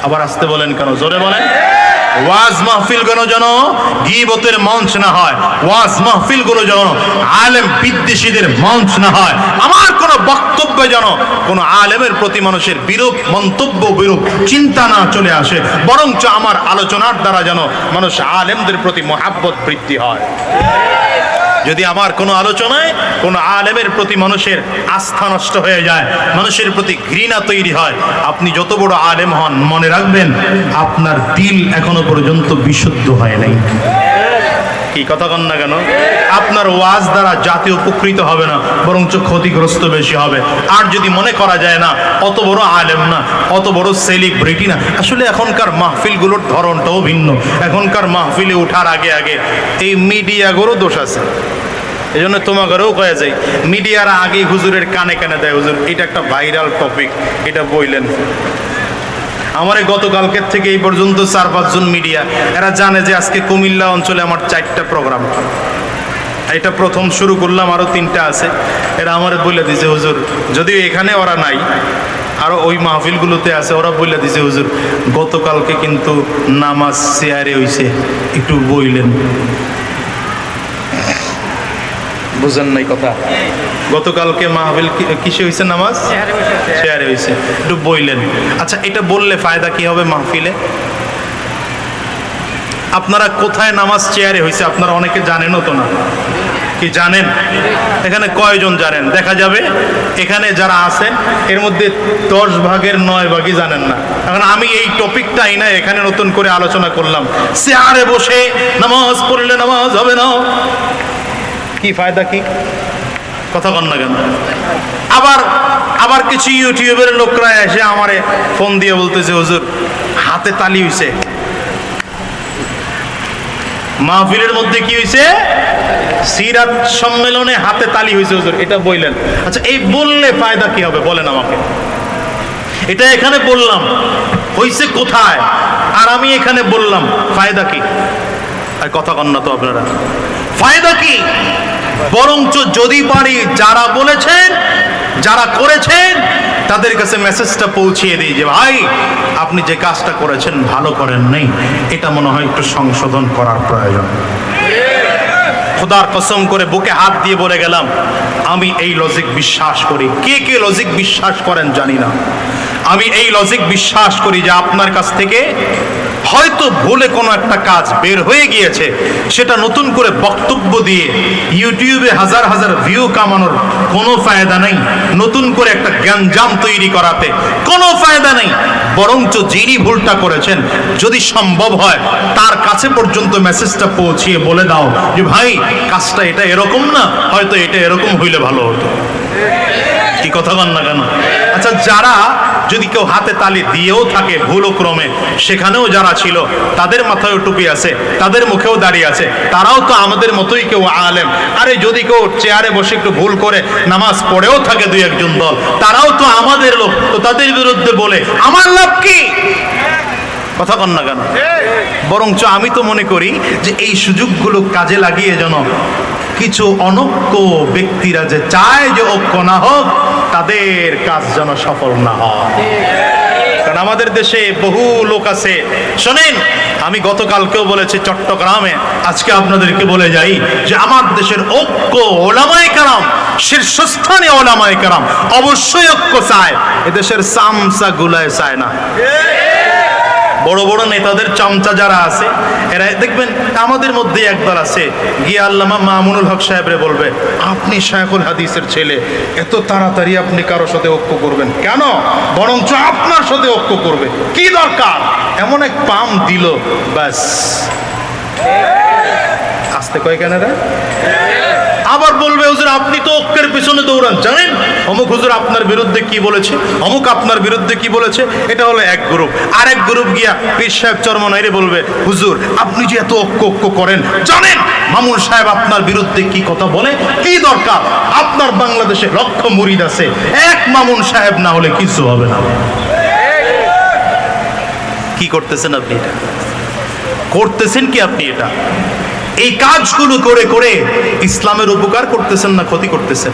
[SPEAKER 1] আবার আসতে বলেন কেন? জোরে বলেন। ওয়াজ মাহফিলগুলো যেন গীবতের মঞ্চ না হয়, ওয়াজ মাহফিলগুলো যেন আলেম বিদ্বেষীদের মঞ্চ না হয়। আমার কোন বক্তব্য যেন কোন আলেমের প্রতি মানুষের বিরূপ মন্তব্য, বিরূপ চিন্তা না চলে আসে, বরঞ্চ আমার আলোচনার দ্বারা যেন মানুষ আলেমদের প্রতি মহাব্বত বৃদ্ধি হয়। যদি আমার কোনো আলোচনায় কোনো আলেমের প্রতি মানুষের আস্থা নষ্ট হয়ে যায়, মানুষের প্রতি ঘৃণা তৈরি হয়, আপনি যত বড় আলেম হন, মনে রাখবেন আপনার দিল এখনো পর্যন্ত বিশুদ্ধ হয় নাই। কি কথা কন না কেন? আপনার ওয়াজ দ্বারা জাতি উপকৃত হবে না, বরঞ্চ ক্ষতিগ্রস্ত বেশি হবে। আর যদি মনে করা যায় না অত বড় আলেম না, অত বড় সেলিব্রিটি না, আসলে এখনকার মাহফিলগুলোর ধরনটাও ভিন্ন। এখনকার মাহফিলে ওঠার আগে আগে এই মিডিয়াগুলো দোষ আছে। এই জন্য তোমাকেও কয়ে যায়, মিডিয়ারা আগে হুজুরের কানে কানে দেয়, হুজুর এটা একটা ভাইরাল টপিক, এটা বললেন। আমার গতকালকের থেকে এই পর্যন্ত 4-5 জন মিডিয়া, এরা জানে যে আজকে কুমিল্লা অঞ্চলে আমার 4টা প্রোগ্রাম, এটা প্রথম শুরু করলাম, আরও 3টা আছে। এরা আমার বলে দিছে হুজুর, যদিও এখানে ওরা নাই, আরও ওই মাহফিলগুলোতে আছে, ওরা বলে দিছে হুজুর গতকালকে কিন্তু নামাজ চেয়ারে হইছে, একটু বইলেন। বুঝেন নাই কথা? গতকালকে মাহফিল কিসে হয়েছে? নামাজ চেয়ারে হয়েছে, একটু বইলেন। আচ্ছা, এটা বললে ফায়দা কি হবে মাহফিলে? আপনারা কোথায় নামাজ চেয়ারে হয়েছে আপনারা অনেকে জানেনও তো না। কি জানেন? এখানে কয়জন জানেন? দেখা যাবে এখানে যারা আছেন এর মধ্যে 10 ভাগের 9 ভাগই জানেন না। এখন আমি এই টপিকটাই না এখানে নতুন করে আলোচনা করলাম, চেয়ারে বসে নামাজ পড়লে নামাজ হবে না, কি ফায়দা? কি কথা কন না কেন? আবার কিছু ইউটিউবের লোকরা এসে আমারে ফোন দিয়ে বলতেছে হুজুর হাতে তালি হইছে, মাহফিলের মধ্যে কি হইছে? সিরাত সম্মেলনে হাতে তালি হইছে হুজুর, এটা বললেন। আচ্ছা, এই বললে ফায়দা কি হবে বলেন আমাকে? এটা এখানে বললাম, হইছে কোথায়? আর আমি এখানে বললাম, ফায়দা কি? আর কথা কন না তো আপনারা, ফায়দা কি? বরঞ্চ যদি পারি যারা বলেছেন, যারা করেছেন, তাদের কাছে মেসেজটা পৌঁছিয়ে দিই যে ভাই আপনি যে কাজটা করেছেন ভালো করেন নাই, এটা মনে হয় একটু সংশোধন করার প্রয়োজন। খোদার কসম করে বুকে হাত দিয়ে বলে গেলাম, আমি এই লজিক বিশ্বাস করি। কে কে লজিক বিশ্বাস করেন জানি না, আমি এই লজিক বিশ্বাস করি যে আপনার কাছ থেকে হয়তো ভুলে কোনো একটা কাজ বের হয়ে গিয়েছে, সেটা নতুন করে বক্তব্য দিয়ে ইউটিউবে হাজার হাজার ভিউ কামানোর কোনো ফায়দা নেই, নতুন করে একটা জ্ঞানজাম তৈরি করাতে কোনো ফায়দা নেই। বরঞ্চ যিনি ভুলটা করেছেন, যদি সম্ভব হয় তার কাছে পর্যন্ত মেসেজটা পৌঁছিয়ে বলে দাও যে ভাই কাজটা এটা এরকম না, হয়তো এটা এরকম হইলে ভালো হতো। কি কথা বল না কেন? আচ্ছা, যারা যদি কেউ হাতে তালি দিয়েও থাকে ভুলক্রমে, সেখানেও যারা ছিল তাদের মাথায় টুপি আছে, তাদের মুখেও দাঁড়িয়ে আছে, তারাও তো আমাদের মতোই কেউ আলেম। আরে যদি কেউ চেয়ারে বসে একটু ভুল করে নামাজ পড়েও থাকে দুই একজন দল, তারাও তো আমাদের লোক, তো তাদের বিরুদ্ধে বলে আমার লাভ কি? কথা কন না কেন? বরঞ্চ আমি তো মনে করি যে এই সুযোগগুলো কাজে লাগিয়ে যেন কিছু অনৈক্য ব্যক্তিরা যে চায় যে ঐক্য না হোক, তাদের কাজ যেন সফল না হয়। কারণ আমাদের দেশে বহু লোক আছে। শোনেন, আমি গতকালকেও বলেছি চট্টগ্রামে, আজকে আপনাদেরকে বলে যাই যে আমার দেশের ঐক্য ওলামায়ে কেরাম, শীর্ষস্থানীয় ওলামায়ে কেরাম অবশ্যই ঐক্য চায়, এদেশের চামচা গুলায় চায় না। বড় বড় নেতাদের চামচা যারা আছে, এরা দেখবেন আমাদের মধ্যে একদল আছে, গিয়ে আল্লামা মামুনুল হক সাহেবরে বলবে, আপনি শায়খুল হাদিসের ছেলে, এত তাড়াতাড়ি আপনি কারোর সাথে ঐক্য করবেন কেন? বরঞ্চ আপনার সাথে ঐক্য করবে, কি দরকার? এমন এক পাম দিল, ব্যাস। আসতে কয় কেন রে? আবার বলবে হুজুর আপনি তো ঐক্যের পিছনে দৌড়ান, জানেন অমুক হুজুর আপনার বিরুদ্ধে কি বলেছে, অমুক আপনার বিরুদ্ধে কি বলেছে। এটা হলো এক গ্রুপ। আরেক গ্রুপ গিয়া পীর সাহেব চরমনাইরে বলবে, হুজুর আপনি যে এত ঐক্য করেন, জানেন মামুন সাহেব আপনার বিরুদ্ধে কি কথা বলে, কি দরকার? আপনার বাংলাদেশে লক্ষ মুরিদ আছে, এক মামুন সাহেব না হলে কিছু হবে না। কি করতেছেন আপনি? এটা করতেছেন কি আপনি? এটা এই কাজগুলো করে করে ইসলামের উপকার করতেছেন না ক্ষতি করতেছেন?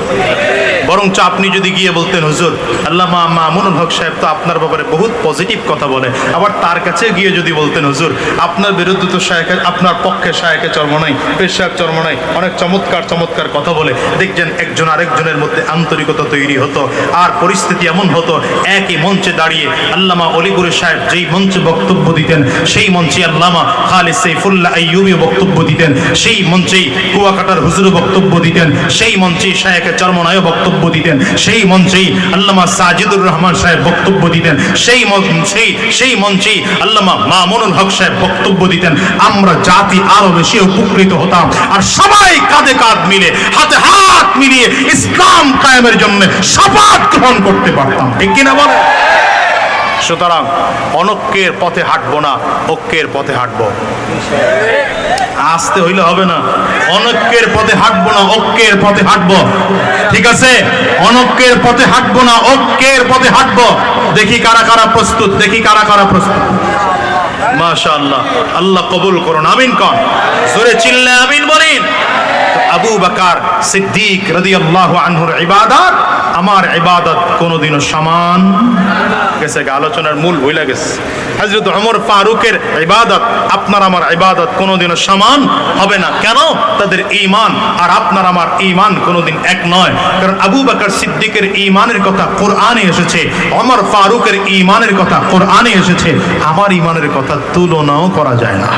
[SPEAKER 1] বরঞ্চ আপনি যদি গিয়ে বলতেন, হুজুর আল্লামা মামুনুল হক সাহেব তো আপনার ব্যাপারে বহুত পজিটিভ কথা বলে, আবার তার কাছে গিয়ে যদি বলতেন, হুজুর আপনার বিরুদ্ধে তো শায়েখে, আপনার পক্ষে শায়েখে চরমনাই, পীর সাহেব চরমনাই অনেক চমৎকার চমৎকার কথা বলে, দেখছেন একজন আরেকজনের মধ্যে আন্তরিকতা তৈরি হতো। আর পরিস্থিতি এমন হতো, একই মঞ্চে দাঁড়িয়ে আল্লামা অলিপুরের সাহেব যেই মঞ্চে বক্তব্য দিতেন, সেই মঞ্চে আল্লামা খালিদ সাইফুল্লাহ আইয়ুবী বক্তব্য দিতেন, সেই মঞ্চেই কুয়াকাটার হুজুর বক্তব্য দিতেন, সেই মঞ্চেই শায়েখে চরমনাই বক্তব্য দিতেন, সেই মঞ্চেই আল্লামা সাজিদুর রহমান সাহেব বক্তব্য দিতেন, সেই মঞ্চেই আল্লামা মামুনুল হক সাহেব বক্তব্য দিতেন। আমরা জাতি আরো বেশি উপকৃত হতাম, আর সবাই কাঁধে কাঁধ মিলে, হাতে হাত মিলিয়ে ইসলাম কায়েমের জন্য শপথ গ্রহণ করতে পারতাম। ঠিক কিনা বলে? সুতরাং অনৈক্যের পথে হাঁটবো না, ঐক্যের পথে হাঁটবো। আসতে হইলে হবে না, অনৈক্যের পথে হাঁটবো না, ঐক্যের পথে হাঁটবো। ঠিক আছে? অনৈক্যের পথে হাঁটবো না, ঐক্যের পথে হাঁটবো। দেখি কারা কারা প্রস্তুত, দেখি কারা কারা প্রস্তুত। মাশাআল্লাহ, আল্লাহ কবুল করুন, আমিন কন, জোরে চিল্লে আমিন বলেন। আবু বকর সিদ্দিক রাদিয়াল্লাহু আনহুর ইবাদত আমার ইবাদত কোনোদিনও সমান গেছে। আলোচনার মূল ভুলে গেছে। হযরত ওমর ফারুকের ইবাদত আপনার আমার ইবাদত কোনোদিনও সমান হবে না। কেন? তাদের ঈমান আর আপনার আমার ঈমান কোনোদিন এক নয়। কারণ আবু বকর সিদ্দিকের ঈমানের কথা কোরআনে এসেছে, ওমর ফারুকের ঈমানের কথা কোরআনে এসেছে। আমার ঈমানের কথা তুলনাও করা যায় না।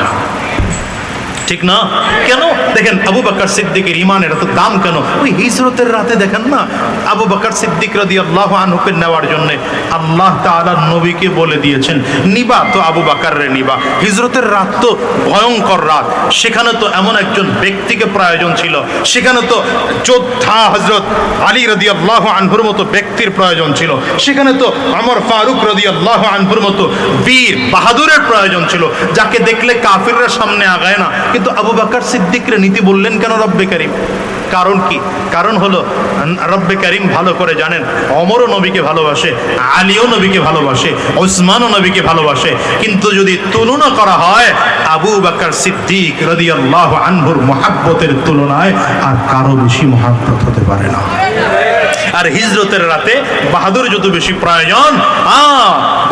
[SPEAKER 1] ঠিক না? কেন? দেখেন আবু বকর সিদ্দিকের ঈমানের এত দাম কেন? ওই হিজরতের রাতে দেখেন না, আবু বকর সিদ্দিক রাদিয়াল্লাহু আনহুকে নেওয়ার জন্য আল্লাহ তাআলা নবীকে বলে দিয়েছেন, নিবা তো আবু বকরের নিবা। হিজরতের রাত তো ভয়ঙ্কর রাত, সেখানে তো এমন একজন ব্যক্তিকে প্রয়োজন ছিল, সেখানে তো যোদ্ধা হযরত আলী রাদিয়াল্লাহু আনহুর মতো ব্যক্তির প্রয়োজন ছিল, সেখানে তো ওমর ফারুক রাদিয়াল্লাহু আনহুর মতো বীর বাহাদুরের প্রয়োজন ছিল, যাকে দেখলে কাফিররা সামনে আগায় না। কিন্তু আবু বকর সিদ্দিকের নীতি বললেন কেন রব্বে কারীম? কারণ কি? কারণ হলো রব্বে কারীম ভালো করে জানেন, ওমরও নবীকে ভালোবাসে, আলীও নবীকে ভালোবাসে, ওসমানও নবীকে ভালোবাসে। কিন্তু যদি তুলনা করা হয়, আবু বকর সিদ্দিক রাদিয়াল্লাহু আনহুর মুহাব্বতের তুলনায় আর কারো বেশি মুহাব্বত হতে পারে না। আর হিজরতের রাতে বাহাদুর যত বেশি প্রয়োজন,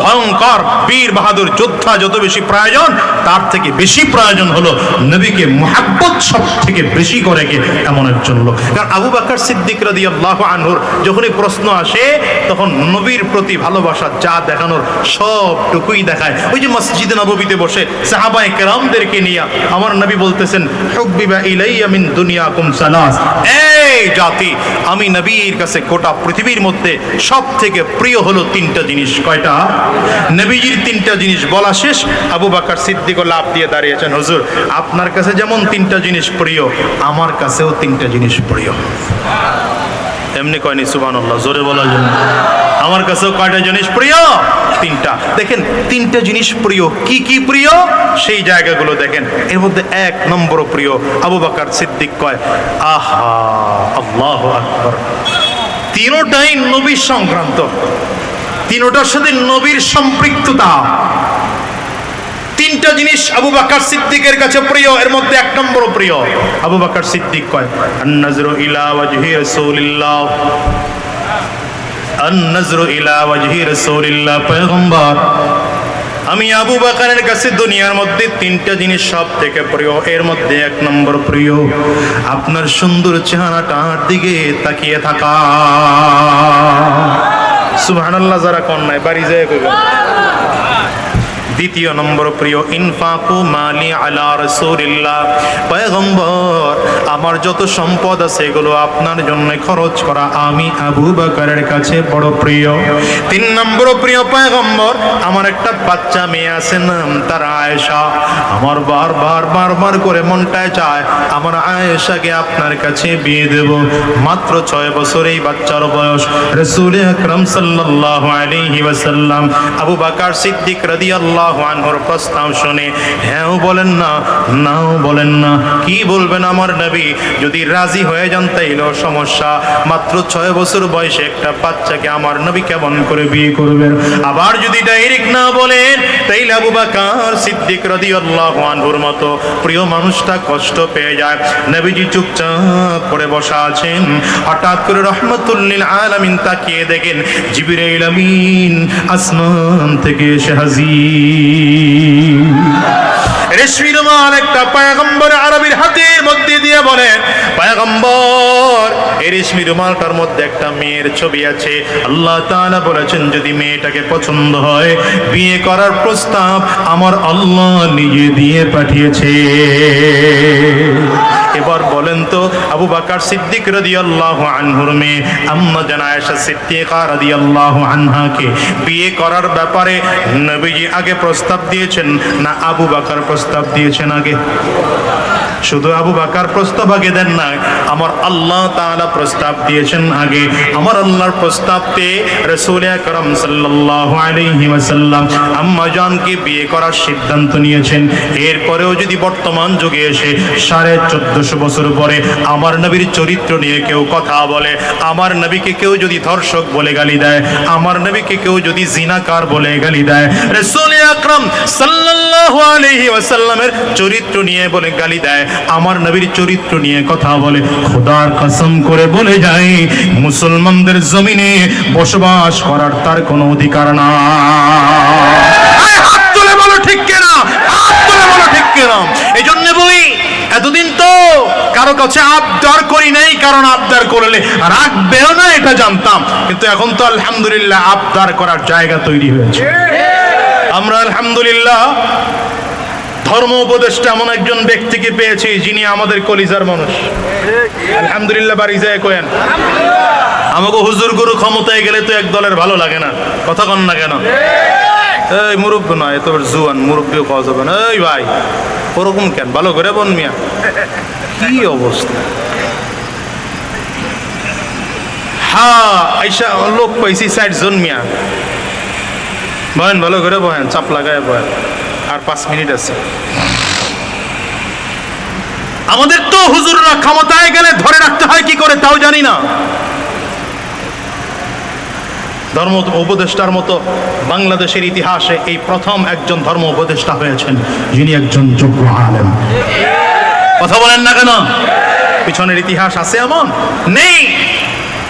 [SPEAKER 1] ভয়ঙ্কর বীর বাহাদুর যোদ্ধা যত বেশি প্রয়োজন, তার থেকে বেশি প্রয়োজন হলো নবীকে মুহাব্বত সব থেকে বেশি করে কে এমন একজন লোক। কারণ আবু বকর সিদ্দিক রাদিয়াল্লাহু আনহুর যখনই প্রশ্ন আসে তখন নবীর প্রতি ভালোবাসা যা দেখানোর সবটুকুই দেখায়। ওই যে মসজিদে নববীতে বসে সাহাবায়ে কেরামদেরকে নিয়ে আমার নবী বলতেছেন, হুব্বিবা ইলাইয়া মিন দুনিয়াকুম সালাস, এই জাতি, আমি নবীর কাছে গোটা পৃথিবীর মধ্যে সব থেকে প্রিয় হলো তিনটা জিনিস। কয়টা? নবীজির তিনটা জিনিস বলা শেষ, আবু বকর সিদ্দিক লাফ দিয়ে দাঁড়িয়েছেন, হুজুর আপনার কাছে যেমন তিনটা জিনিস প্রিয়, আমার কাছেও তিনটা জিনিস প্রিয়। এমনি কয়নি সুবহানাল্লাহ, জোরে বলার জন্য। আমার কাছেও কয়টা জিনিস প্রিয়? তিনটা। দেখেন তিনটা জিনিস প্রিয়, কি কি প্রিয় সেই জায়গাগুলো দেখেন। এর মধ্যে এক নম্বর প্রিয়, আবু বকর সিদ্দিক কয়, আহা আল্লাহু আকবার, তিনটাই নবী সংক্রান্ত, তিনটার সাথে নবীর সম্পৃক্ততা। তিনটা জিনিস আবু বকর সিদ্দিকের কাছে প্রিয়, এর মধ্যে এক নম্বর প্রিয়। আবু বকর সিদ্দিক কয়, আন-নাজরু ইলা ওয়াজহি রাসূলিল্লাহ, আন-নাজরু ইলা ওয়াজহি রাসূলিল্লাহ, পয়গম্বর আমি আবু বকরের কাছে দুনিয়ার মধ্যে তিনটা জিনিস সব থেকে প্রিয়, এর মধ্যে এক নম্বর প্রিয় আপনার সুন্দর চেহারাটার দিকে তাকিয়ে থাকা। সুবহানাল্লাহ, যারা কন্যায় বাড়ি যায় কইবেন। দ্বিতীয় নম্বর প্রিয়, ইনফাকু মালি আলা রাসূলিল্লাহ, পয়গম্বর আমার যত সম্পদ আছে এগুলো আপনার জন্য খরচ করা আমি আবু বকরের কাছে বড় প্রিয়। তিন নম্বর প্রিয় পয়গম্বর, আমার একটা বাচ্চা মেয়ে আছে, নাম তার আয়েশা, আমার বারবার করে মনটায় চায় আমার আয়েশাকে আপনার কাছে বিয়ে দেব। মাত্র 6 বছর এই বাচ্চার বয়স। রাসূল আকরাম সাল্লাল্লাহু আলাইহি ওয়াসাল্লাম আবু বকর সিদ্দিক রাদিয়াল্লাহু আনহুর প্রস্তাব শুনে হ্যাঁ বলেন না, নাও বলেন না। কি বলবেন আমার নবী? যদি রাজি হয়ে যান তাইলেও সমস্যা, মাত্র 6 বছর বয়সে একটা বাচ্চাকে আমার নবী কেমন করে বিয়ে করবেন? আবার যদি ডাইরেক্ট না বলেন তাইলে আবু বকর সিদ্দিক রাদিয়াল্লাহু আনহুর মতো প্রিয় মানুষটা কষ্ট পেয়ে যায়। নবীজি চুপচাপ করে বসা আছেন, হঠাৎ করে রহমাতুল লিল আলামিন তাকিয়ে দেখেন জিবরাইল আমিন আসমান থেকে এসে হাজির। রেশমি রুমাল একটা পয়গম্বর আরবির হাতের মধ্যে দিয়ে বলেন, পয়গম্বর এই রেশমি রুমালটার মধ্যে একটা মেয়ের ছবি আছে। আল্লাহ তাআলা বলেছেন যদি মেয়েটাকে পছন্দ হয় বিয়ে করার প্রস্তাব আমার আল্লাহ নিজে দিয়ে পাঠিয়েছে। এবার বলেন তো আবু বকর সিদ্দিক রাদিয়াল্লাহু আনহুর মেয়ে আম্মা জান আয়েশা সিদ্দিকা রাদিয়াল্লাহু আনহাকে বিয়ে করার ব্যাপারে নবীজি আগে প্রস্তাব দিয়েছেন না আবু বকর প্রস্তাব দিয়েছেন আগে? শুধু আবু বকর প্রস্তাব আগে দেন না, আমার আল্লাহ তাআলা প্রস্তাব দিয়েছেন আগে। আমার আল্লাহর প্রস্তাব পেয়ে রাসূল আকরাম সাল্লাল্লাহু আলাইহি ওয়াসাল্লাম আম্মা জানকে বিয়ে করার সিদ্ধান্ত নিয়েছেন। এরপরেও যদি বর্তমান যুগে এসে 1450 বছর পরে আমার নবীর চরিত্র নিয়ে কেউ কথা বলে, আমার নবীকে কেউ যদি ধর্ষক বলে গালি দেয়, আমার নবীকে কেউ যদি জিনাকার বলে গালি দেয়, রাসূল আকরাম সাল্লাল্লাহু আলাইহি ওয়াসাল্লামের চরিত্র নিয়ে বলে গালি দেয়, আমার নবীর চরিত্র নিয়ে কথা বলে, খোদার কসম করে বলে যায় মুসলমানদের জমিনে বসবাস করার তার কোনো অধিকার না। হাত তুলে বলো ঠিক কিনা, হাত তুলে বলো ঠিক কিনা। এই জন্য বলি এতদিন তো কারো কাছে আবদার করি নাই, কারণ আবদার করলে রাখবেও না এটা জানতাম, কিন্তু এখন তো আলহামদুলিল্লাহ আবদার করার জায়গা তৈরি হয়েছে। আমরা আলহামদুলিল্লাহ ধর্ম উপদেষ্টা এমন একজন ব্যক্তিকে পেয়েছি যিনি আমাদের কলিজার মানুষ। আলহামদুলিল্লাহ, বাড়ি যায় কোয়েন আমাকে হুজুর গুরু ক্ষমতায় গেলে তো এক দলের ভালো লাগে না, কথা কন না কেন? এই মুরব্বী নয়, এত জুয়ান মুরব্বীও খাওয়া যাবে না। এই ভাই ওরকম কেন? ভালো করে বন মিয়া, কি অবস্থা? হ্যাঁ আইসা লোক পাইছি 60 জন মিয়া, বহেন ভালো করে বহেন, চাপ লাগায় বহেন, আর 5 মিনিট আছে। আমাদের তো হুজুররা ক্ষমতায় গেলে ধরে রাখতে হয় কি করে তাও জানি না। ধর্ম উপদেষ্টার মতো বাংলাদেশের ইতিহাসে এই প্রথম একজন ধর্ম উপদেষ্টা হয়েছেন যিনি একজন যোগ্য আলেম। কথা বলেন না কেন? পিছনের ইতিহাস আছে এমন? নেই।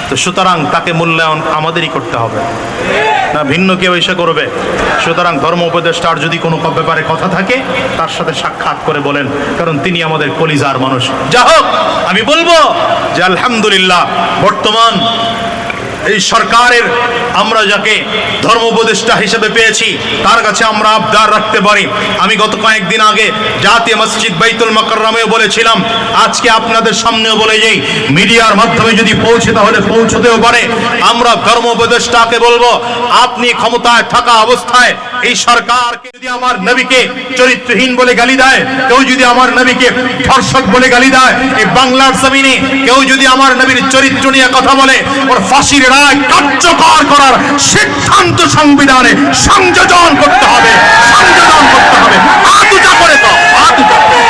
[SPEAKER 1] তো তো সুতরাং তাকে মূল্যায়ন আমাদেরই করতে হবে, না ভিন্ন কেউ এসে করবে। সুতরাং ধর্ম উপদেষ্টার যদি কোনো ব্যাপারে কথা থাকে তার সাথে সাক্ষাৎ করে বলেন, কারণ তিনি আমাদের কলিজার মানুষ। যা হোক, আমি বলবো যে আলহামদুলিল্লাহ বর্তমান এই সরকারের আমরা যাকে ধর্ম উপদেষ্টা হিসেবে পেয়েছি তার কাছে আমরা আবদার রাখতে পারি। আমি গত কয়েকদিন আগে জাতীয় মসজিদ বাইতুল মুকাররমেও বলেছিলাম, আজকে আপনাদের সামনেও বলে যাই, মিডিয়ার মাধ্যমে যদি পৌঁছে তাহলে পৌঁছতেও পারে। আমরা ধর্ম উপদেষ্টাকে বলবো, আপনি ক্ষমতায় থাকা অবস্থায় এই সরকারকে যদি আমার নবীকে চরিত্রহীন বলে গালি দেয়, কেউ যদি আমার নবীকে ধর্ষক বলে গালি দেয়, এই বাংলার জমিনে কেউ যদি আমার নবীর চরিত্র নিয়ে কথা বলে, ওর ফাঁসির রায় কার্যকর করার সিদ্ধান্ত সংবিধানে সংযোজন করতে হবে, সংযোজন করতে হবে। হাত উঁচা করে তো, হাত উঁচা করে।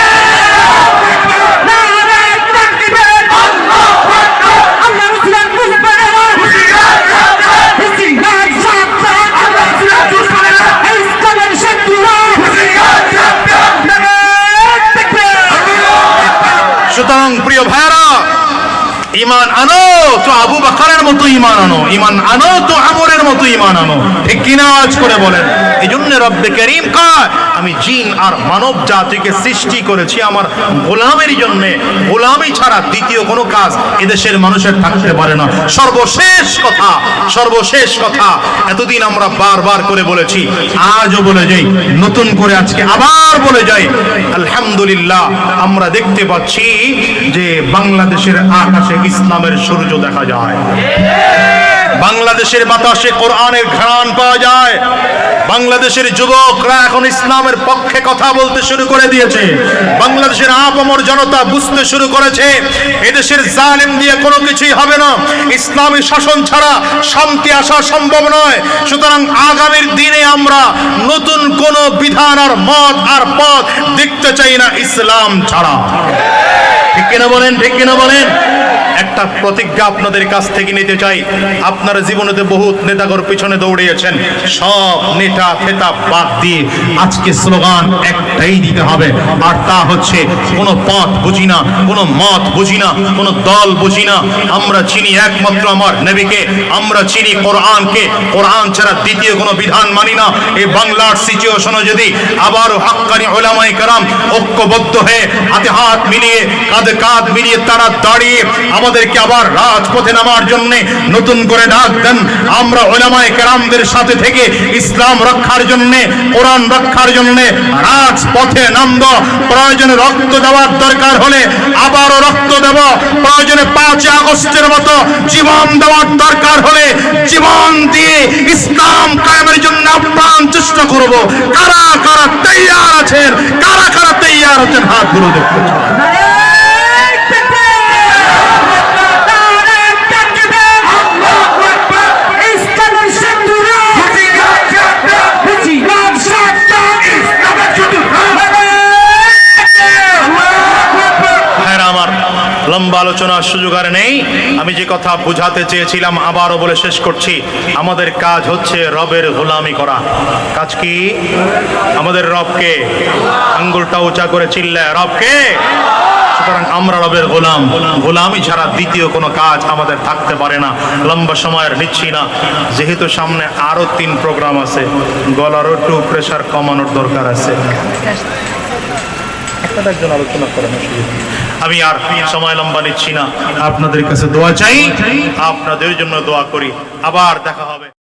[SPEAKER 1] সুতরাং প্রিয় ভাইরা, ইমান আনো তো আবু বকরের মতো ইমান আনো, ইমান আনো তো আমরের মতো ইমান আনো, ঠিক কিনা আজ করে বলেন। এই জন্য রব্বে করিম কয়, আমি জিন আর মানব জাতিকে সৃষ্টি করেছি আমার গোলামের জন্য, গোলামি ছাড়া দ্বিতীয় কোনো কাজ এদেশের মানুষের থাকতে পারে না। সর্বশেষ কথা, সর্বশেষ কথা, এতদিন আমরা বারবার করে বলেছি, আজও বলে যাই, নতুন করে আজকে আবার বলে যাই, আলহামদুলিল্লাহ আমরা দেখতে পাচ্ছি যে বাংলাদেশের আকাশে ইসলামের সূর্য দেখা যায়, বাংলাদেশের বাতাসে কোরআনের ঘ্রাণ পাওয়া যায়, বাংলাদেশের যুবকরা এখন ইসলামের পক্ষে কথা বলতে শুরু করে দিয়েছে, বাংলাদেশের আপামর জনতা বুঝতে শুরু করেছে এদেশের জালেম দিয়ে কোনো কিছুই হবে না, ইসলামী শাসন ছাড়া শান্তি আসা সম্ভব নয়। সুতরাং আগামীর দিনে আমরা নতুন কোনো বিধান আর মত আর পথ দেখতে চাই না ইসলাম ছাড়া, ঠিক কিনা বলেন, ঠিক কিনা বলেন। একটা প্রতিজ্ঞা আপনাদের কাছ থেকে নিতে চাই, আপনারা জীবনেতে বহুত নেতাগর পিছনে দৌড়িয়েছেন, সব নেতা ফেতা বাদ দিয়ে আজকে স্লোগান একটাই দিতে হবে, আর তা হচ্ছে কোনো পথ বুঝি না, কোনো মত বুঝি না, কোনো দল বুঝি না, আমরা চিনি একমাত্র আমার নবীকে, আমরা চিনি কোরআনকে, কোরআন ছাড়া দ্বিতীয় কোনো বিধান মানি না। এই বাংলার সিচুয়েশনে যদি আবারও হাক্কানি উলামায়ে কেরাম ঐক্যবদ্ধ হয়ে হাতে হাত মিলিয়ে কাঁধে কাঁধ মিলিয়ে তারা দাঁড়িয়ে আমাদেরকে আবার রাজপথে নামার জন্য নতুন করে ডাক দেন, আমরা উলামায়ে কেরামদের সাথে থেকে ইসলাম রক্ষার জন্য, কোরআন রক্ষার জন্য রাজপথে নামব। প্রয়োজনে রক্ত দেওয়ার দরকার হলে আবারও রক্ত দেব, প্রয়োজনে 5 আগস্টের মতো জীবন দেওয়ার দরকার হলে জীবন দিয়ে ইসলাম কায়েমের জন্য আপ্রাণ চেষ্টা করব। কারা কারা তৈয়ার আছেন, কারা কারা তৈয়ার আছেন, হাতগুলো দেখতে চাই। লম্বা আলোচনার সুযোগ আর নেই, আমি যে কথা বুঝাতে চেয়েছিলাম আবারও বলে শেষ করছি। আমাদের কাজ হচ্ছে রবের গোলামি করা। কাজ কি? আমাদের রবকে, আঙ্গুলটা উঁচা করে চিল্লায়, রবকে। সুতরাং আমরা রবের গোলাম, গোলামি ছাড়া দ্বিতীয় কোনো কাজ আমাদের থাকতে পারে না। লম্বা সময়ের নিচ্ছি না, যেহেতু সামনে আরো 3 প্রোগ্রাম আছে, গলারও একটু প্রেশার কমানোর দরকার আছে। একজন আলোচনা করেন, আমি আর সময় লম্বা নিচ্ছি না, আপনাদের কাছে দোয়া চাই, আপনাদের জন্য দোয়া করি। আবার দেখা হবে।